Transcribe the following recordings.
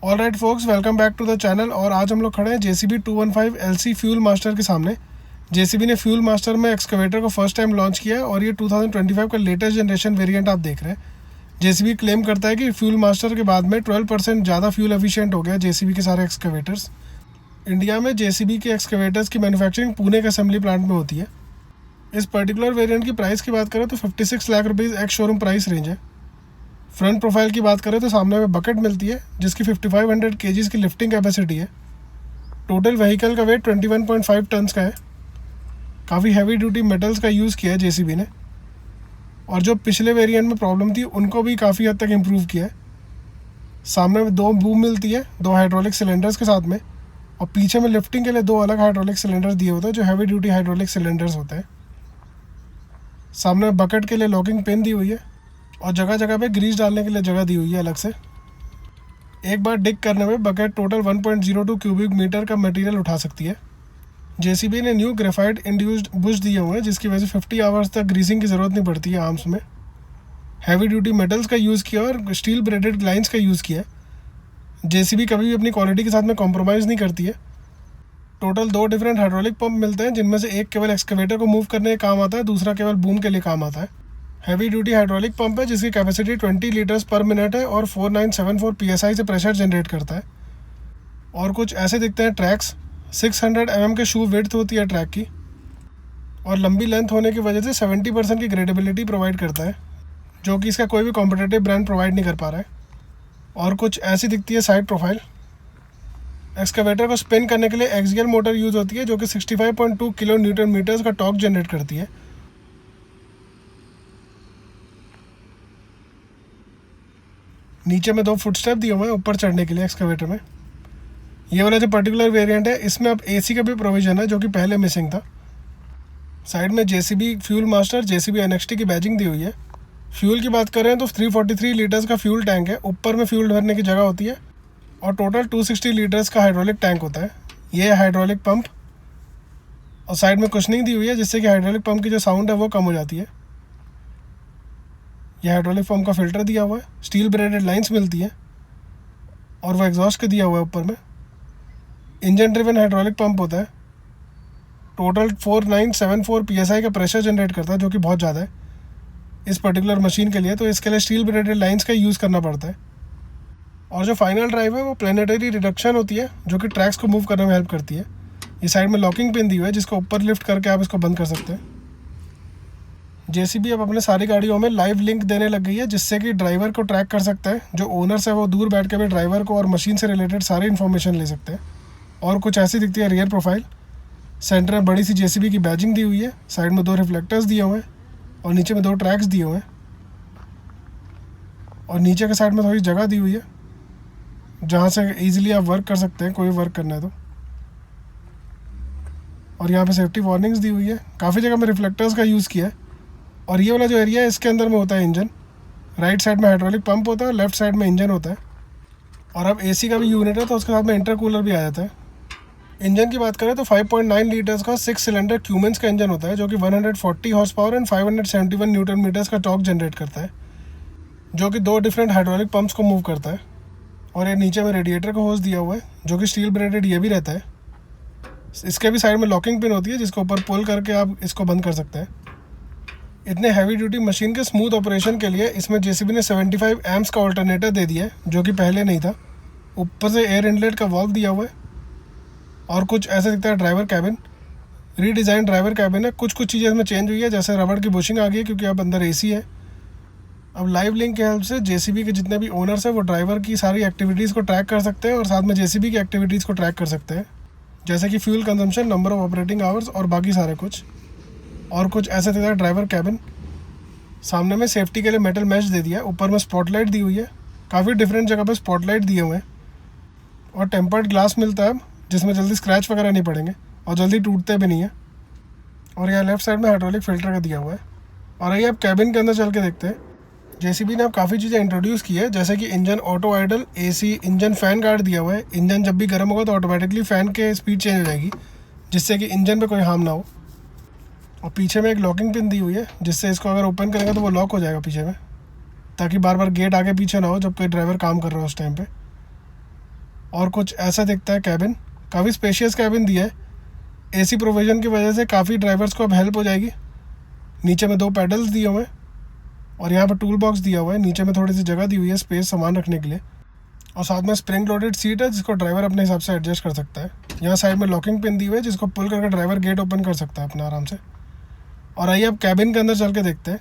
All right folks, welcome back to the channel. और आज हम लोग खड़े हैं JCB 215 LC फ्यूल मास्टर के सामने। JCB ने फ्यूल मास्टर में एक्सकवेटर को फर्स्ट टाइम लॉन्च किया है और ये 2025 का लेटेस्ट जनरेशन वेरिएंट आप देख रहे हैं। JCB क्लेम करता है कि फ्यूल मास्टर के बाद में 12% ज़्यादा फ्यूल एफिशिएंट हो गया JCB के सारे एक्सकवेटर्स। इंडिया में JCB के एक्सकवेटर्स की मैन्युफैक्चरिंग पुणे के असेंबली प्लांट में होती है। इस पर्टिकुलर वेरिएंट की प्राइस की बात करें तो 56 lakh rupees ex showroom price range है। फ्रंट प्रोफाइल की बात करें तो सामने में बकेट मिलती है जिसकी 5500 kgs की लिफ्टिंग कैपेसिटी है। टोटल व्हीकल का वेट 21.5 टन्स का है। काफ़ी हैवी ड्यूटी मेटल्स का यूज़ किया है JCB ने, और जो पिछले वेरिएंट में प्रॉब्लम थी उनको भी काफ़ी हद तक इम्प्रूव किया है। सामने में 2 बूम मिलती है 2 हाइड्रोलिक सिलेंडर्स के साथ में, और पीछे में लिफ्टिंग के लिए 2 अलग हाइड्रोलिक सिलेंडर्स दिए होते हैं जो हैवी ड्यूटी हाइड्रोलिक सिलेंडर्स होते हैं। सामने में बकेट के लिए लॉकिंग पिन दी हुई है और जगह जगह पे ग्रीस डालने के लिए जगह दी हुई है अलग से। एक बार डिग करने में बकेट टोटल 1.02 क्यूबिक मीटर का मटेरियल उठा सकती है। JCB ने न्यू ग्रेफाइट इंड्यूस्ड बुश दिए हुए हैं जिसकी वजह से 50 आवर्स तक ग्रीसिंग की ज़रूरत नहीं पड़ती है आर्म्स में। हैवी ड्यूटी मेटल्स का यूज़ किया और स्टील ब्रेडेड लाइन्स का यूज़ किया। JCB कभी भी अपनी क्वालिटी के साथ में कॉम्प्रोमाइज़ नहीं करती है। टोटल 2 डिफरेंट हाइड्रोलिक पंप मिलते हैं जिनमें से एक केवल एक्सकवेटर को मूव करने के काम आता है, दूसरा केवल बूम के लिए काम आता है। हैवी ड्यूटी हाइड्रोलिक पंप है जिसकी कैपेसिटी 20 लीटर्स पर मिनट है और 4974 PSI से प्रेशर जनरेट करता है। और कुछ ऐसे दिखते हैं ट्रैक्स। 600 mm के शू विड्थ होती है ट्रैक की, और लंबी लेंथ होने की वजह से 70% की ग्रेडेबिलिटी प्रोवाइड करता है, जो कि इसका कोई भी कॉम्पिटिटिव ब्रांड प्रोवाइड नहीं कर पा रहा है। और कुछ ऐसी दिखती है साइड प्रोफाइल। एक्सकवेटर को स्पिन करने के लिए एक्सियल मोटर यूज़ होती है जो कि 65.2 किलो न्यूटन मीटर्स का टॉर्क जनरेट करती है। नीचे में 2 फुटस्टेप दिए हुए हैं ऊपर चढ़ने के लिए एक्सकवेटर में। ये वाला जो पर्टिकुलर वेरिएंट है इसमें अब AC का भी प्रोविज़न है जो कि पहले मिसिंग था। साइड में JCB fuel master JCB NXT की बैजिंग दी हुई है। फ्यूल की बात करें तो 343 लीटर्स का फ्यूल टैंक है। ऊपर में फ्यूल भरने की जगह होती है और टोटल 260 लीटर्स का हाइड्रोलिक टैंक होता है। ये हाइड्रोलिक पंप, और साइड में कुशनिंग दी हुई है जिससे कि हाइड्रोलिक पंप की जो साउंड है वो कम हो जाती है। यह हाइड्रोलिक पंप का फिल्टर दिया हुआ है, स्टील ब्रेडेड लाइंस मिलती है और वो एग्जॉस्ट के दिया हुआ है ऊपर में। इंजन ड्रिवन हाइड्रोलिक पंप होता है। टोटल 4974 PSI का प्रेशर जनरेट करता है जो कि बहुत ज़्यादा है इस पर्टिकुलर मशीन के लिए, तो इसके लिए स्टील ब्रेडेड लाइंस का यूज़ करना पड़ता है। और जो फाइनल ड्राइव है वो प्लेनेटरी रिडक्शन होती है जो कि ट्रैक्स को मूव करने में हेल्प करती है। ये साइड में लॉकिंग पिन दी हुई है जिसको ऊपर लिफ्ट करके आप इसको बंद कर सकते हैं। JCB अब अपने सारी गाड़ियों में लाइव लिंक देने लग गई है जिससे कि ड्राइवर को ट्रैक कर सकता है। जो ओनर्स है वो दूर बैठ के भी ड्राइवर को और मशीन से रिलेटेड सारी इन्फॉर्मेशन ले सकते हैं। और कुछ ऐसी दिखती है रियर प्रोफाइल। सेंटर में बड़ी सी JCB की बैजिंग दी हुई है, साइड में 2 रिफ्लेक्टर्स दिए हुए हैं और नीचे में 2 ट्रैक्स दिए हुए हैं, और नीचे के साइड में थोड़ी जगह दी हुई है जहाँ से ईजिली आप वर्क कर सकते हैं, कोई वर्क करना है तो। और यहाँ पे सेफ्टी वार्निंग्स दी हुई है। काफ़ी जगह में रिफ्लेक्टर्स का यूज़ किया है। और ये वाला जो एरिया है इसके अंदर में होता है इंजन। राइट साइड में हाइड्रोलिक पंप होता है, लेफ्ट साइड में इंजन होता है। और अब AC का भी यूनिट है तो उसके साथ में इंटरकूलर भी आ जाता है। इंजन की बात करें तो 5.9 लीटर्स का 6 सिलेंडर क्यूमेंस का इंजन होता है जो कि 140 horse power and 571 newton metres का टॉर्क जनरेट करता है, जो कि 2 डिफरेंट हाइड्रोलिक पंप्स को मूव करता है। और ये नीचे में रेडिएटर का होस दिया हुआ है जो कि स्टील ब्रेडेड ये भी रहता है। इसके भी साइड में लॉकिंग पिन होती है जिसको ऊपर पुल करके आप इसको बंद कर सकते हैं। इतने हैवी ड्यूटी मशीन के स्मूथ ऑपरेशन के लिए इसमें JCB ने 75 एम्प्स का ऑल्टरनेटर दे दिया है जो कि पहले नहीं था। ऊपर से एयर इनलेट का वाल्व दिया हुआ है। और कुछ ऐसे दिखता है driver cabin. Redesign driver cabin है। कुछ चीज़ें इसमें चेंज हुई है, जैसे रबड़ की बुशिंग आ गई है क्योंकि अब अंदर AC है। अब लाइव लिंक के हेल्प से JCB के जितने भी ओनर्स हैं वो ड्राइवर की सारी एक्टिविटीज़ को ट्रैक कर सकते हैं और साथ में JCB की एक्टिविटीज़ को ट्रैक कर सकते हैं, जैसे कि fuel consumption, number of operating hours और बाकी सारे कुछ। और कुछ ऐसा दिखता है ड्राइवर कैबिन। सामने में सेफ्टी के लिए मेटल मैश दे दिया है। ऊपर में स्पॉटलाइट दी हुई है। काफ़ी डिफरेंट जगह पे स्पॉटलाइट दिए हुए हैं। और टेम्पर्ड ग्लास मिलता है अब जिसमें जल्दी स्क्रैच वगैरह नहीं पड़ेंगे और जल्दी टूटते भी नहीं है। और यहाँ लेफ्ट साइड में हाइड्रोलिक फिल्टर का दिया हुआ है। और आइए अब कैबिन के अंदर चल के देखते हैं। JCB ने अब काफ़ी चीज़ें इंट्रोड्यूस की है, जैसे कि engine auto idle, AC, engine fan guard दिया हुआ है। इंजन जब भी गर्म होगा तो ऑटोमेटिकली फ़ैन के स्पीड चेंज हो जाएगी जिससे कि इंजन पे कोई हार्म ना हो। और पीछे में एक लॉकिंग पिन दी हुई है जिससे इसको अगर ओपन करेंगे तो वो लॉक हो जाएगा पीछे में, ताकि बार बार गेट आगे पीछे ना हो जब कोई ड्राइवर काम कर रहा हो उस टाइम पे। और कुछ ऐसा दिखता है कैबिन। काफ़ी स्पेशियस कैबिन दिया है। एसी प्रोविज़न की वजह से काफ़ी ड्राइवर्स को अब हेल्प हो जाएगी। नीचे में 2 पैडल्स दिए हुए हैं और यहाँ पर टूल बॉक्स दिया हुआ है। नीचे में थोड़ी सी जगह दी हुई है स्पेस सामान रखने के लिए, और साथ में स्प्रिंग लोडेड सीट है जिसको ड्राइवर अपने हिसाब से एडजस्ट कर सकता है। यहाँ साइड में लॉकिंग पिन दी हुई है जिसको पुल करके ड्राइवर गेट ओपन कर सकता है अपना आराम से। और आइए अब कैबिन के अंदर चल के देखते हैं।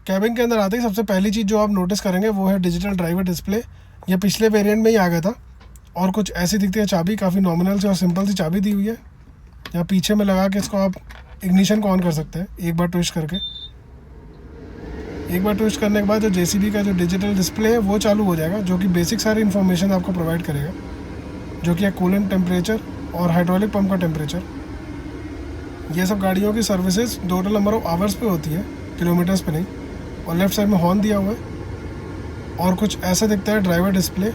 कैबिन के अंदर आते ही सबसे पहली चीज़ जो आप नोटिस करेंगे वो है डिजिटल ड्राइवर डिस्प्ले। ये पिछले वेरिएंट में ही आ गया था। और कुछ ऐसी दिखती है चाबी, काफ़ी नॉमिनल सी और सिंपल सी चाबी दी हुई है। यहाँ पीछे में लगा के इसको आप इग्निशन को ऑन कर सकते हैं एक बार ट्विस्ट करके। एक बार ट्विस्ट करने के बाद जो जेसीबी का जो डिजिटल डिस्प्ले है वो चालू हो जाएगा, जो कि बेसिक सारी इन्फॉर्मेशन आपको प्रोवाइड करेगा, जो कि है कूलेंट टेम्परेचर और हाइड्रोलिक पंप का टेम्परेचर। ये सब गाड़ियों की services total number of hours पे होती है, किलोमीटर्स पे नहीं। और लेफ्ट साइड में हॉर्न दिया हुआ है। और कुछ ऐसा दिखता है ड्राइवर डिस्प्ले।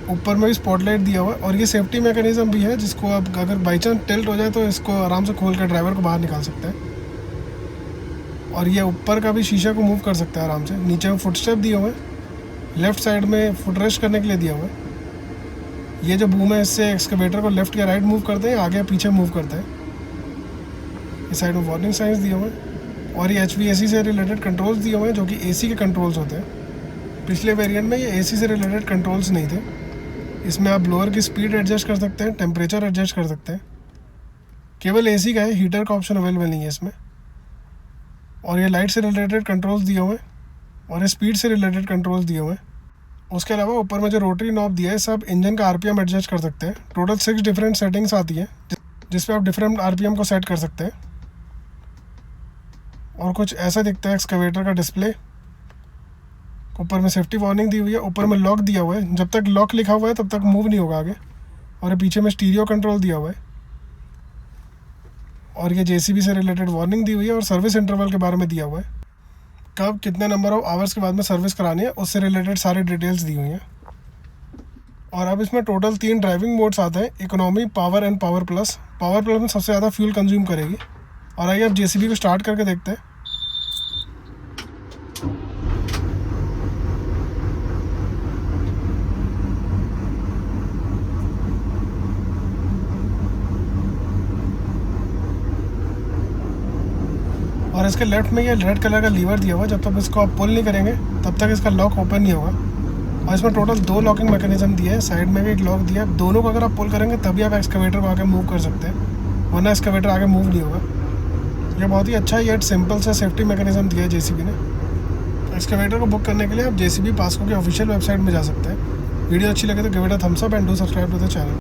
ऊपर में भी स्पॉटलाइट दिया हुआ है और ये सेफ्टी मैकेनिज्म भी है जिसको आप अगर बाई चांस टिल्ट हो जाए तो इसको आराम से खोल कर ड्राइवर को बाहर निकाल सकते हैं। और ये ऊपर का भी शीशा को मूव कर सकता है आराम से। नीचे में फुट स्टेप दिए हुए हैं। लेफ्ट साइड में फुट रेस्ट करने के लिए दिया हुआ है। ये जो बूम है इससे एक्सकेवेटर को लेफ्ट या राइट मूव करते हैं, आगे पीछे मूव करते हैं। इस साइड में वार्निंग साइंस दिए हुए हैं। और ये HVAC से रिलेटेड कंट्रोल्स दिए हुए हैं जो कि AC के कंट्रोल्स होते हैं। पिछले वेरिएंट में ये AC से रिलेटेड कंट्रोल्स नहीं थे। इसमें आप ब्लोअर की स्पीड एडजस्ट कर सकते हैं, टेम्परेचर एडजस्ट कर सकते हैं। केवल AC का है, हीटर का ऑप्शन अवेलेबल नहीं है इसमें। और ये लाइट से रिलेटेड कंट्रोल्स दिए हुए हैं और ये स्पीड से रिलेटेड कंट्रोल्स दिए हुए हैं। उसके अलावा ऊपर में जो रोटरी नॉब दिया है सब इंजन का RPM एडजस्ट कर सकते हैं। टोटल 6 डिफरेंट सेटिंग्स आती हैं जिसपे आप डिफरेंट RPM को सेट कर सकते हैं। और कुछ ऐसा दिखता है एक्सकेवेटर का डिस्प्ले। ऊपर में सेफ्टी वार्निंग दी हुई है। ऊपर में लॉक दिया हुआ है, जब तक लॉक लिखा हुआ है तब तक मूव नहीं होगा आगे। और ये पीछे में स्टीरियो कंट्रोल दिया हुआ है। और ये JCB से रिलेटेड वार्निंग दी हुई है और सर्विस इंटरवल के बारे में दिया हुआ है। कब कितने नंबर ऑफ आवर्स के बाद में सर्विस करानी है उससे रिलेटेड सारी डिटेल्स दी हुई हैं। और अब इसमें टोटल 3 ड्राइविंग मोड्स आते हैं, economy, power and power plus. Power plus में सबसे ज़्यादा फ्यूल कंज्यूम करेगी। और आइए अब JCB को स्टार्ट करके देखते हैं। और इसके लेफ्ट में ये रेड कलर का लीवर दिया हुआ है। जब तक इसको आप पुल नहीं करेंगे तब तक इसका लॉक ओपन नहीं होगा। और इसमें टोटल 2 लॉकिंग मैकेनिज्म दिए हैं। साइड में भी एक लॉक दिया है। दोनों को अगर आप पुल करेंगे तभी आप एक्सकेवेटर को आगे मूव कर सकते हैं, वरना एक्सकेवेटर आगे मूव नहीं होगा। ये बहुत ही अच्छा येट सिंपल सा सेफ्टी मैकेनिज्म दिया है JCB ने। एक्सकेवेटर को बुक करने के लिए आप JCB पास्को के ऑफिशियल वेबसाइट में जा सकते हैं। वीडियो अच्छी लगे तो give it a thumbs up and do subscribe to the channel.